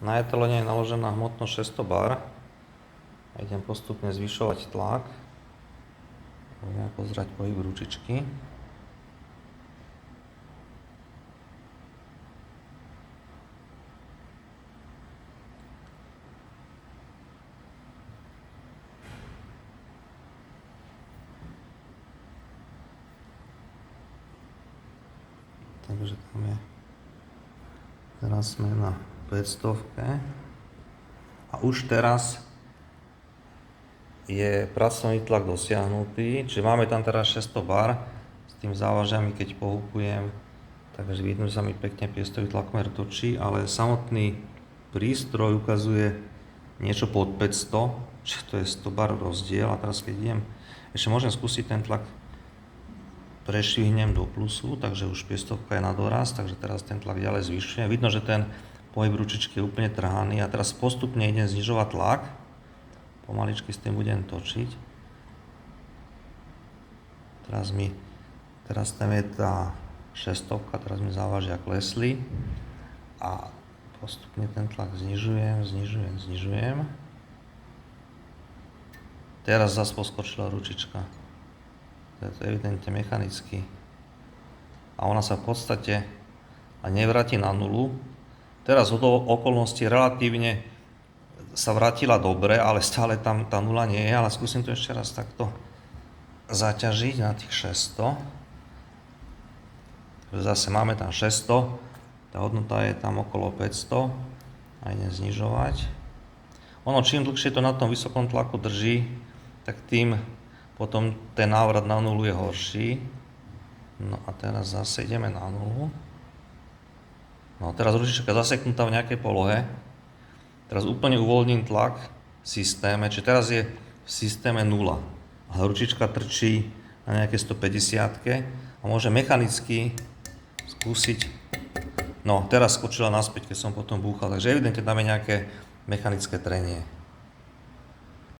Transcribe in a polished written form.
Na etalone je naložená hmotnosť 600 bar. A idem postupne zvyšovať tlak. Budeme pozerať pohyb ručičky. Takže tam je, teraz sme na 500 a už teraz je pracovný tlak dosiahnutý, čiže máme tam teraz 600 bar s tým závažami, keď pohupujem, takže vidno, že sa mi pekne piestový tlakomer točí, ale samotný prístroj ukazuje niečo pod 500, čiže to je 100 bar rozdiel. A teraz keď idem, ešte môžem skúsiť ten tlak prešvihnem do plusu, takže už 500 je na doraz, takže teraz ten tlak ďalej zvyšujem. Vidno, že ten pohyb ručičky je úplne trhaný a teraz postupne idem znižovať tlak. Pomaličky s tým budem točiť. Teraz tam je tá 600, teraz mi závažia klesli a postupne ten tlak znižujem. Teraz zase poskočila ručička. To je evidentne mechanicky. A ona sa v podstate nevráti na nulu. Teraz od okolností relatívne sa vrátila dobre, ale stále tam tá nula nie je. Ale skúsim to ešte raz takto zaťažiť na tých 600. Zase máme tam 600. Tá hodnota je tam okolo 500. A idem znižovať. Ono, čím dlhšie to na tom vysokom tlaku drží, tak tým potom ten návrat na nulu je horší. No a teraz zase ideme na nulu. No teraz ručička zaseknutá v nejakej polohe. Teraz úplne uvoľním tlak v systéme, čiže teraz je v systéme 0. A ručička trčí na nejaké 150 a môže mechanicky skúsiť. No teraz skočila naspäť, keď som potom búchal, takže evidentne tam je nejaké mechanické trenie.